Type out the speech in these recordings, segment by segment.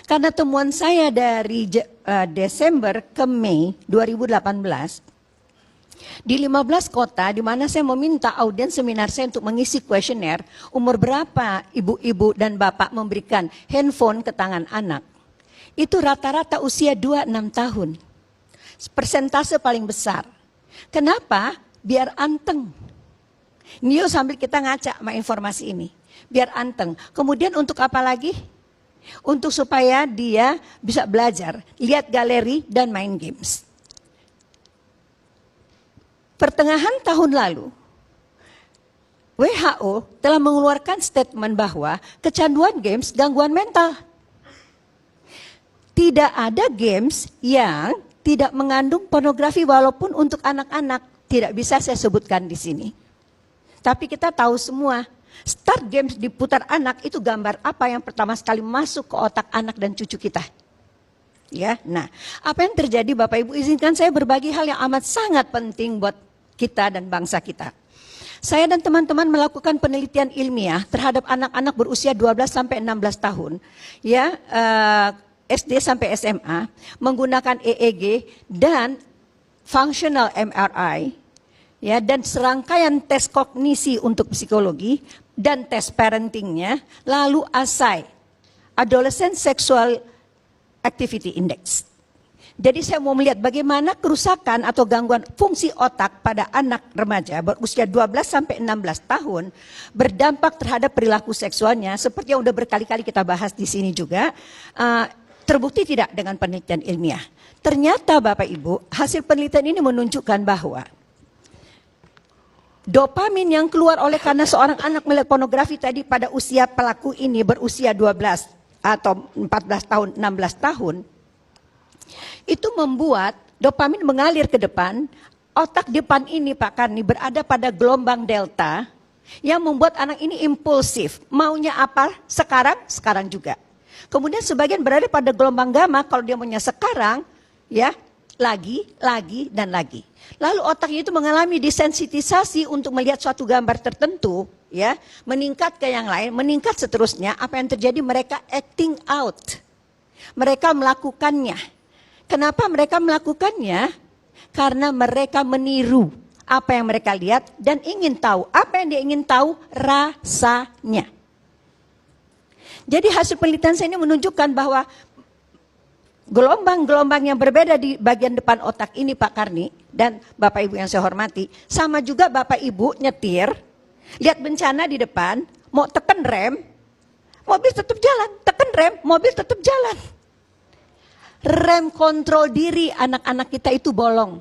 Karena temuan saya dari Desember ke Mei 2018, di 15 kota di mana saya meminta audiens seminar saya untuk mengisi kuesioner, umur berapa ibu-ibu dan bapak memberikan handphone ke tangan anak. Itu rata-rata usia 2-6 tahun. Persentase paling besar. Kenapa? Biar anteng. Nio sambil kita ngaca sama informasi ini. Biar anteng. Kemudian untuk apa lagi? Untuk supaya dia bisa belajar, lihat galeri dan main games. Pertengahan tahun lalu, WHO telah mengeluarkan statement bahwa kecanduan games gangguan mental. Tidak ada games yang tidak mengandung pornografi walaupun untuk anak-anak. Tidak bisa saya sebutkan di sini. Tapi kita tahu semua, start games diputar anak itu gambar apa yang pertama sekali masuk ke otak anak dan cucu kita. Ya, nah, apa yang terjadi Bapak Ibu, izinkan saya berbagi hal yang amat sangat penting buat kita dan bangsa kita. Saya dan teman-teman melakukan penelitian ilmiah terhadap anak-anak berusia 12 sampai 16 tahun, ya, SD sampai SMA, menggunakan EEG dan functional MRI, ya, dan serangkaian tes kognisi untuk psikologi dan tes parentingnya, lalu ASI, Adolescent Sexual Activity Index. Jadi saya mau melihat bagaimana kerusakan atau gangguan fungsi otak pada anak remaja berusia 12 sampai 16 tahun berdampak terhadap perilaku seksualnya, seperti yang udah berkali-kali kita bahas di sini juga. Terbukti tidak dengan penelitian ilmiah. Ternyata Bapak Ibu, hasil penelitian ini menunjukkan bahwa dopamin yang keluar oleh karena seorang anak melihat pornografi tadi pada usia pelaku ini berusia 12 atau 14 tahun, 16 tahun, itu membuat dopamin mengalir ke depan. Otak depan ini Pak Karni berada pada gelombang delta yang membuat anak ini impulsif. Maunya apa? Sekarang, sekarang juga. Kemudian sebagian berada pada gelombang gamma, kalau dia maunya sekarang, ya, lagi, dan lagi. Lalu otaknya itu mengalami desensitisasi untuk melihat suatu gambar tertentu, ya, meningkat ke yang lain, meningkat seterusnya. Apa yang terjadi? Mereka acting out. Mereka melakukannya. Kenapa mereka melakukannya? Karena mereka meniru apa yang mereka lihat dan ingin tahu. Apa yang dia ingin tahu? Rasanya. Jadi hasil penelitian saya ini menunjukkan bahwa gelombang-gelombang yang berbeda di bagian depan otak ini Pak Karni dan Bapak Ibu yang saya hormati, sama juga Bapak Ibu nyetir, lihat bencana di depan, mau tekan rem, mobil tetap jalan, tekan rem, mobil tetap jalan. Rem kontrol diri anak-anak kita itu bolong.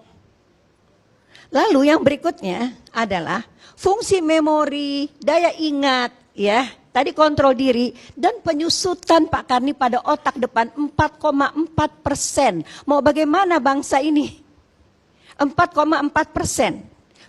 Lalu yang berikutnya adalah fungsi memori, daya ingat, ya. Tadi kontrol diri dan penyusutan Pak Karni pada otak depan 4,4%. Mau bagaimana bangsa ini? 4,4%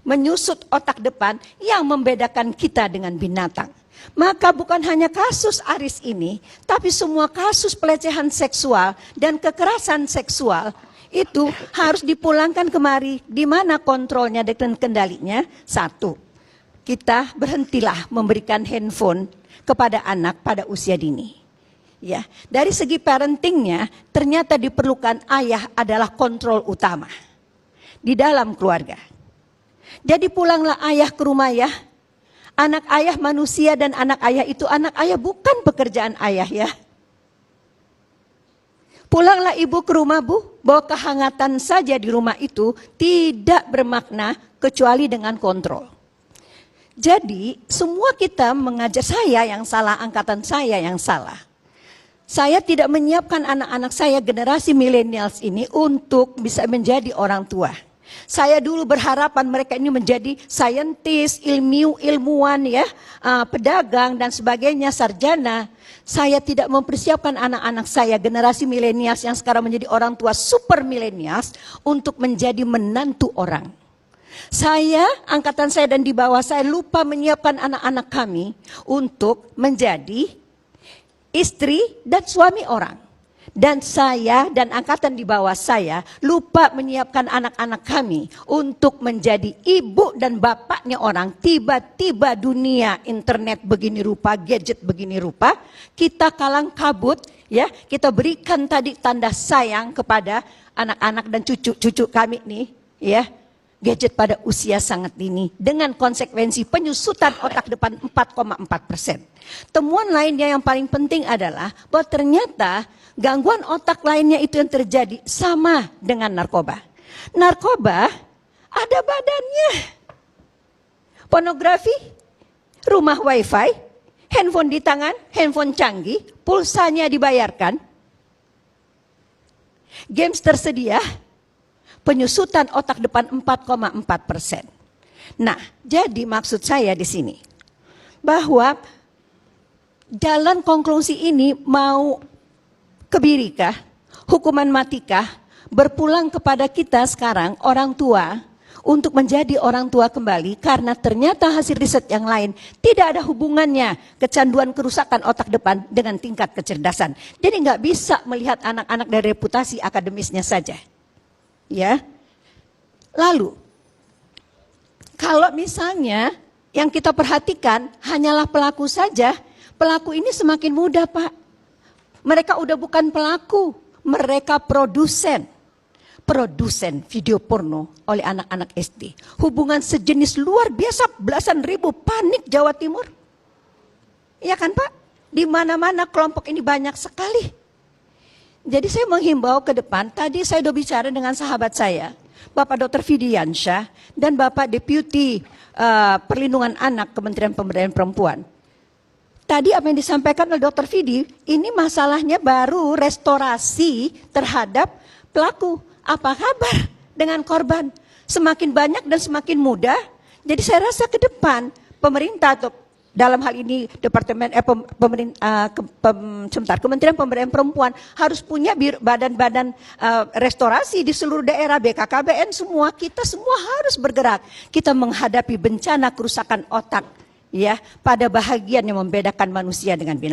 menyusut otak depan yang membedakan kita dengan binatang. Maka bukan hanya kasus Aris ini, tapi semua kasus pelecehan seksual dan kekerasan seksual itu harus dipulangkan kemari. Di mana kontrolnya dan kendalinya? Satu, kita berhentilah memberikan handphone kepada anak pada usia dini. Ya, dari segi parentingnya ternyata diperlukan ayah adalah kontrol utama di dalam keluarga. Jadi pulanglah ayah ke rumah ya. Anak ayah manusia dan anak ayah itu anak ayah bukan pekerjaan ayah ya. Pulanglah ibu ke rumah bu, bahwa kehangatan saja di rumah itu tidak bermakna kecuali dengan kontrol. Jadi semua kita mengajar, saya yang salah, angkatan saya yang salah. Saya tidak menyiapkan anak-anak saya generasi milenials ini untuk bisa menjadi orang tua. Saya dulu berharapan mereka ini menjadi saintis, ilmuwan ya, pedagang dan sebagainya, sarjana. Saya tidak mempersiapkan anak-anak saya generasi milenials yang sekarang menjadi orang tua super milenials untuk menjadi menantu orang. Saya, angkatan saya dan di bawah saya lupa menyiapkan anak-anak kami untuk menjadi istri dan suami orang. Dan saya dan angkatan di bawah saya lupa menyiapkan anak-anak kami untuk menjadi ibu dan bapaknya orang. Tiba-tiba dunia internet begini rupa, gadget begini rupa, kita kalang kabut, Ya, kita berikan tadi tanda sayang kepada anak-anak dan cucu-cucu kami nih, ya. Gadget pada usia sangat dini dengan konsekuensi penyusutan otak depan 4,4%. Temuan lainnya yang paling penting adalah bahwa ternyata gangguan otak lainnya itu yang terjadi sama dengan narkoba. Narkoba ada badannya. Pornografi, rumah wifi, handphone di tangan, handphone canggih, pulsanya dibayarkan. Games tersedia, penyusutan otak depan 4,4%. Nah, jadi maksud saya di sini bahwa jalan konklusi ini mau kebirikah, hukuman matikah, berpulang kepada kita sekarang orang tua untuk menjadi orang tua kembali, karena ternyata hasil riset yang lain tidak ada hubungannya kecanduan kerusakan otak depan dengan tingkat kecerdasan. Jadi nggak bisa melihat anak-anak dari reputasi akademisnya saja. Ya, lalu kalau misalnya yang kita perhatikan hanyalah pelaku saja, pelaku ini semakin mudah, Pak. Mereka udah bukan pelaku, mereka produsen video porno oleh anak-anak SD. Hubungan sejenis luar biasa, belasan ribu, panik Jawa Timur. Iya kan, Pak? Di mana-mana kelompok ini banyak sekali. Jadi saya menghimbau ke depan, tadi saya sudah bicara dengan sahabat saya, Bapak Dr. Fidiansyah dan Bapak Deputi Perlindungan Anak Kementerian Pemberdayaan Perempuan. Tadi apa yang disampaikan oleh Dr. Fidi, ini masalahnya baru restorasi terhadap pelaku. Apa kabar dengan korban? Semakin banyak dan semakin mudah. Jadi saya rasa ke depan pemerintah atau dalam hal ini Kementerian Pemberdayaan Perempuan harus punya badan-badan restorasi di seluruh daerah, BKKBN semua, kita semua harus bergerak. Kita menghadapi bencana kerusakan otak, ya, pada bahagian yang membedakan manusia dengan binatang.